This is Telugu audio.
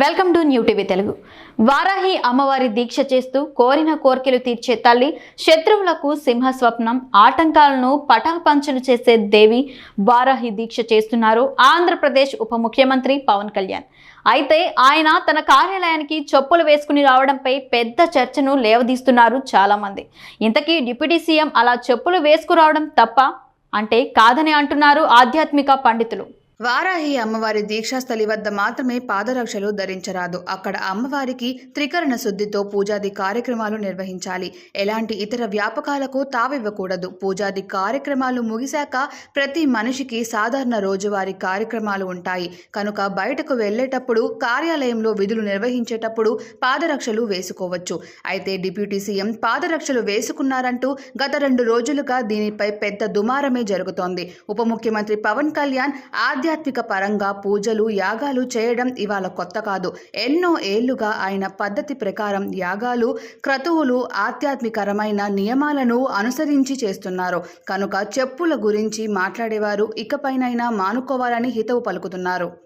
Welcome to new TV Telugu. Varahi అమ్మవారి దీక్ష చేస్తూ కోరిన కోర్కెలు తీర్చే తల్లి, శత్రువులకు సింహ స్వప్నం, ఆటంకాలను పటాపంచలు చేసే దేవి వారాహి దీక్ష చేస్తున్నారు ఆంధ్రప్రదేశ్ ఉప ముఖ్యమంత్రి పవన్ కళ్యాణ్. అయితే ఆయన తన కార్యాలయానికి చెప్పులు వేసుకుని రావడంపై పెద్ద చర్చను లేవదీస్తున్నారు చాలా మంది. ఇంతకీ డిప్యూటీ సీఎం అలా చెప్పులు వేసుకురావడం తప్ప అంటే కాదని అంటున్నారు ఆధ్యాత్మిక పండితులు. వారాహి అమ్మవారి దీక్షాస్థలి వద్ద మాత్రమే పాదరక్షలు ధరించరాదు. అక్కడ అమ్మవారికి త్రికరణ శుద్ధితో పూజాది కార్యక్రమాలు నిర్వహించాలి. ఎలాంటి ఇతర వ్యాపకాలకు తావివ్వకూడదు. పూజాది కార్యక్రమాలు ముగిశాక ప్రతి మనిషికి సాధారణ రోజువారీ కార్యక్రమాలు ఉంటాయి కనుక బయటకు వెళ్లేటప్పుడు, కార్యాలయంలో విధులు నిర్వహించేటప్పుడు పాదరక్షలు వేసుకోవచ్చు. అయితే డిప్యూటీ సీఎం పాదరక్షలు వేసుకున్నారంటూ గత 2 రోజులుగా దీనిపై పెద్ద దుమారమే జరుగుతోంది. ఉప ముఖ్యమంత్రి పవన్ కళ్యాణ్ ఆధ్యాత్మిక పరంగా పూజలు, యాగాలు చేయడం ఇవాళ కొత్త కాదు. ఎన్నో ఏళ్లుగా ఆయన పద్ధతి ప్రకారం యాగాలు, క్రతువులు, ఆధ్యాత్మికరమైన నియమాలను అనుసరించి చేస్తున్నారు. కనుక చెప్పుల గురించి మాట్లాడేవారు ఇకపైనైనా మానుకోవాలని హితవు పలుకుతున్నారు.